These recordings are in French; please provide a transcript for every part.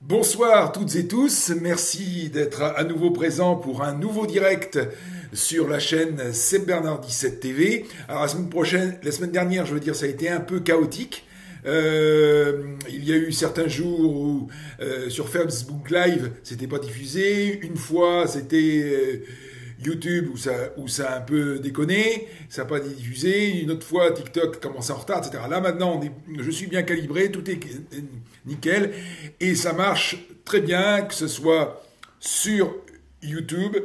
Bonsoir toutes et tous, merci d'être à nouveau présents pour un nouveau direct sur la chaîne C'est Bernard 17 TV. Alors la semaine dernière, je veux dire, ça a été un peu chaotique. Il y a eu certains jours où sur Facebook Live, c'était pas diffusé. Une fois, c'était YouTube où ça a un peu déconné, ça n'a pas été diffusé. Une autre fois, TikTok commence en retard, etc. Là maintenant, je suis bien calibré, tout est nickel et ça marche très bien, que ce soit sur YouTube,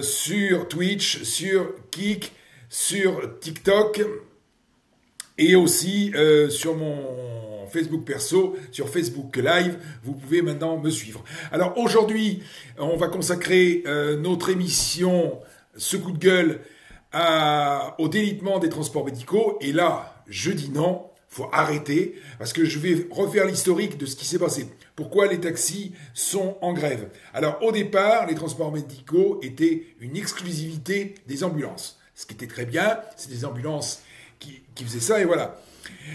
sur Twitch, sur Kik, sur TikTok et aussi sur mon Facebook perso, sur Facebook Live, vous pouvez maintenant me suivre. Alors aujourd'hui, on va consacrer notre émission Ce coup de gueule au délitement des transports médicaux. Et là, je dis non, faut arrêter, parce que je vais refaire l'historique de ce qui s'est passé. Pourquoi les taxis sont en grève? Alors au départ, les transports médicaux étaient une exclusivité des ambulances. Ce qui était très bien, c'est des ambulances qui faisaient ça, et voilà.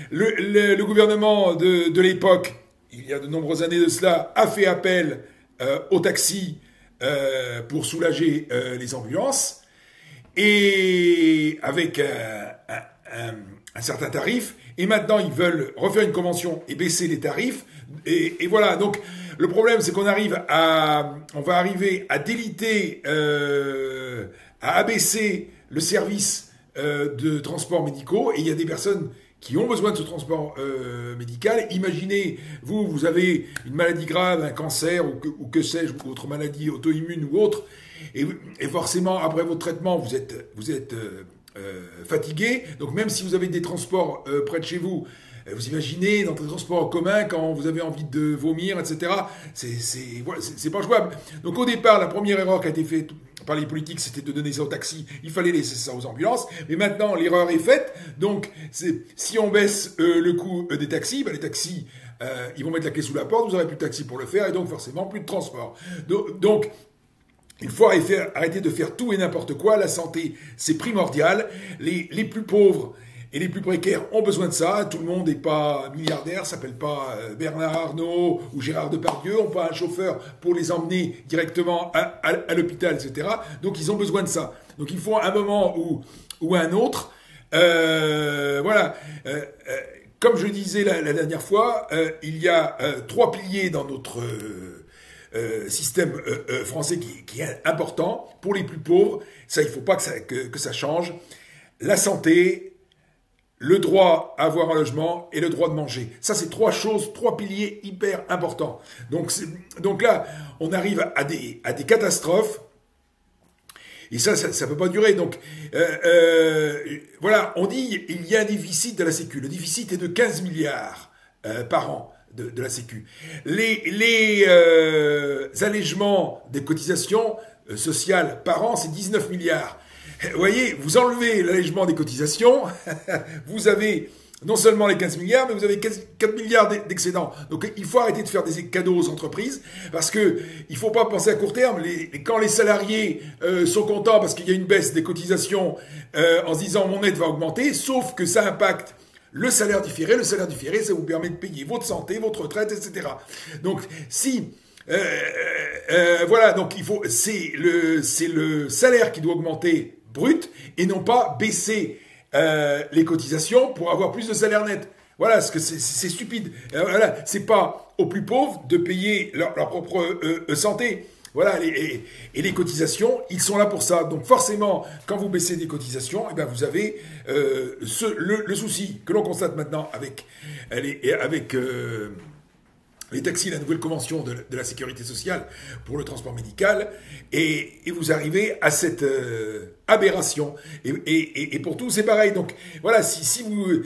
Le gouvernement de l'époque, il y a de nombreuses années de cela, a fait appel aux taxis pour soulager les ambulances, et avec un certain tarif, et maintenant ils veulent refaire une convention et baisser les tarifs, et voilà. Donc le problème, c'est qu'on va arriver à déliter, à abaisser le service de transports médicaux, et il y a des personnes qui ont besoin de ce transport médical. Imaginez, vous avez une maladie grave, un cancer, ou que sais-je, ou autre maladie auto-immune ou autre, et forcément, après votre traitement, vous êtes fatigué. Donc même si vous avez des transports près de chez vous, vous imaginez dans des transports en commun quand vous avez envie de vomir, etc. C'est pas jouable. Donc au départ, la première erreur qui a été faite par les politiques, c'était de donner ça aux taxis. Il fallait laisser ça aux ambulances. Mais maintenant, l'erreur est faite. Donc si on baisse le coût des taxis, les taxis, ils vont mettre la clé sous la porte. Vous n'aurez plus de taxis pour le faire, et donc forcément plus de transport. Donc il faut arrêter de faire tout et n'importe quoi. La santé, c'est primordial. Les plus pauvres et les plus précaires ont besoin de ça. Tout le monde n'est pas milliardaire, s'appelle pas Bernard Arnault ou Gérard Depardieu, ont pas un chauffeur pour les emmener directement à l'hôpital, etc. Donc ils ont besoin de ça. Donc il faut un moment ou un autre. Voilà. Comme je disais la dernière fois, il y a trois piliers dans notre système français qui est important. Pour les plus pauvres, ça, il ne faut pas que ça change. La santé, le droit à avoir un logement et le droit de manger. Ça, c'est trois piliers hyper importants. Donc là, on arrive à des catastrophes. Et ça peut pas durer. Donc, voilà, on dit il y a un déficit de la Sécu. Le déficit est de 15 milliards par an de la Sécu. Les allègements des cotisations sociales par an, c'est 19 milliards. Vous voyez, vous enlevez l'allègement des cotisations, vous avez non seulement les 15 milliards, mais vous avez 4 milliards d'excédents. Donc il faut arrêter de faire des cadeaux aux entreprises, parce que il faut pas penser à court terme. Quand les salariés sont contents parce qu'il y a une baisse des cotisations en se disant mon aide va augmenter, sauf que ça impacte le salaire différé. Le salaire différé, ça vous permet de payer votre santé, votre retraite, etc. Donc voilà, donc c'est le salaire qui doit augmenter brut, et non pas baisser les cotisations pour avoir plus de salaire net. Voilà, parce que c'est stupide. Voilà, c'est pas aux plus pauvres de payer leur propre santé. Voilà, et les cotisations, ils sont là pour ça. Donc forcément, quand vous baissez des cotisations, eh ben vous avez le souci que l'on constate maintenant avec les taxis, la nouvelle convention de la sécurité sociale pour le transport médical, et vous arrivez à cette aberration. Et pour tout, c'est pareil. Donc voilà, si vous...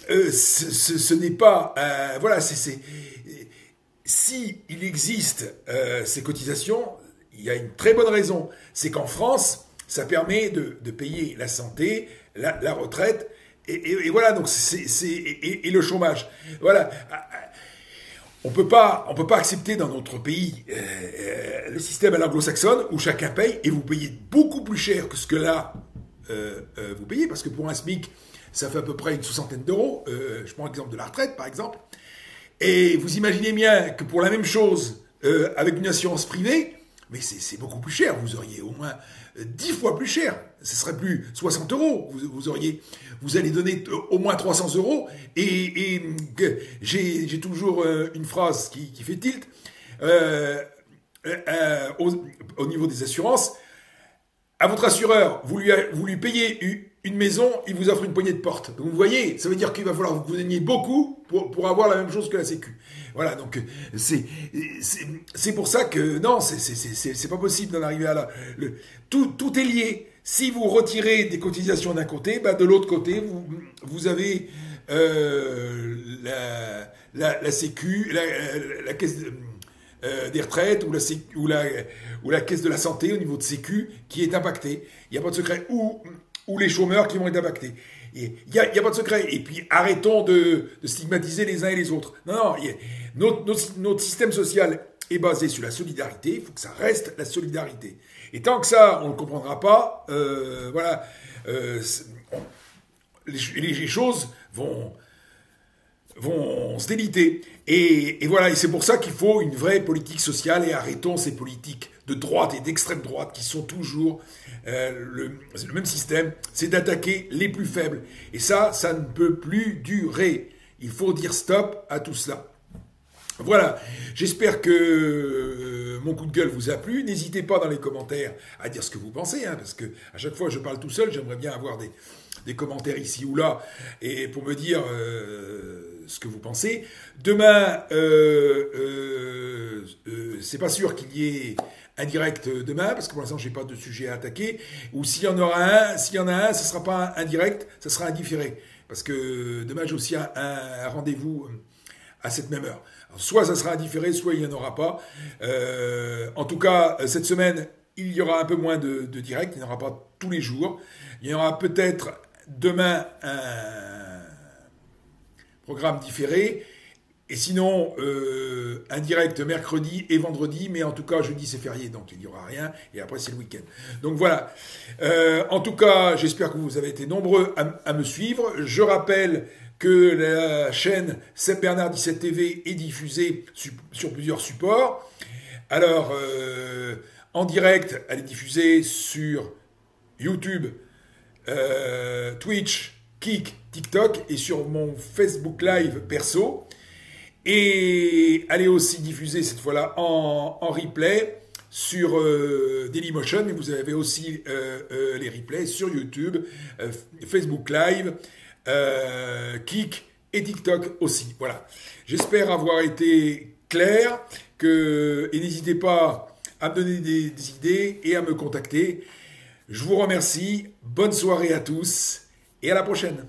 ce n'est pas... voilà, si il existe ces cotisations, il y a une très bonne raison. C'est qu'en France, ça permet de payer la santé, la retraite, et voilà, donc et le chômage. Voilà. On peut pas accepter dans notre pays le système à l'anglo-saxonne où chacun paye, et vous payez beaucoup plus cher que ce que là vous payez, parce que pour un SMIC, ça fait à peu près une soixantaine d'euros. Je prends l'exemple de la retraite, par exemple. Et vous imaginez bien que pour la même chose, avec une assurance privée, mais c'est beaucoup plus cher. Vous auriez au moins 10 fois plus cher. Ce serait plus 60 euros. Vous allez donner au moins 300 euros. Et j'ai toujours une phrase qui fait tilt au niveau des assurances. À votre assureur, vous lui payez une maison, il vous offre une poignée de porte. Donc vous voyez, ça veut dire qu'il va falloir que vous donniez beaucoup pour avoir la même chose que la Sécu. Voilà, donc c'est pour ça que non, c'est pas possible d'en arriver à là. Tout est lié. Si vous retirez des cotisations d'un côté, bah de l'autre côté, vous avez la Sécu, la caisse des retraites ou la caisse de la santé au niveau de Sécu qui est impactée. Il n'y a pas de secret. Ou les chômeurs qui vont être impactés. Il n'y a pas de secret. Et puis arrêtons de stigmatiser les uns et les autres. Non, notre système social est basé sur la solidarité. Il faut que ça reste la solidarité. Et tant que ça, on ne le comprendra pas, voilà, les choses vont se déliter. Et voilà, et c'est pour ça qu'il faut une vraie politique sociale et arrêtons ces politiques de droite et d'extrême droite qui sont toujours le même système, c'est d'attaquer les plus faibles. Et ça ne peut plus durer. Il faut dire stop à tout cela. Voilà, j'espère que mon coup de gueule vous a plu. N'hésitez pas dans les commentaires à dire ce que vous pensez, hein, parce que à chaque fois je parle tout seul, j'aimerais bien avoir des commentaires ici ou là, et pour me dire ce que vous pensez. Demain, c'est pas sûr qu'il y ait un direct demain, parce que pour l'instant, j'ai pas de sujet à attaquer. Ou s'il y en aura un, ce sera pas un direct, ce sera un différé. Parce que demain, j'ai aussi un rendez-vous à cette même heure. Alors, soit ça sera un différé, soit il n'y en aura pas. En tout cas, cette semaine, il y aura un peu moins de direct, il n'y en aura pas tous les jours. Il y en aura peut-être demain un programme différé. Et sinon, un direct mercredi et vendredi, mais en tout cas, jeudi, c'est férié, donc il n'y aura rien, et après, c'est le week-end. Donc voilà. En tout cas, j'espère que vous avez été nombreux à me suivre. Je rappelle que la chaîne Seb Bernard 17 TV est diffusée sur plusieurs supports. Alors, en direct, elle est diffusée sur YouTube, Twitch, Kik, TikTok, et sur mon Facebook Live perso. Et elle est aussi diffusée cette fois-là en replay sur Dailymotion, mais vous avez aussi les replays sur YouTube, Facebook Live, Kik et TikTok aussi. Voilà. J'espère avoir été clair, et n'hésitez pas à me donner des idées et à me contacter. Je vous remercie, bonne soirée à tous et à la prochaine.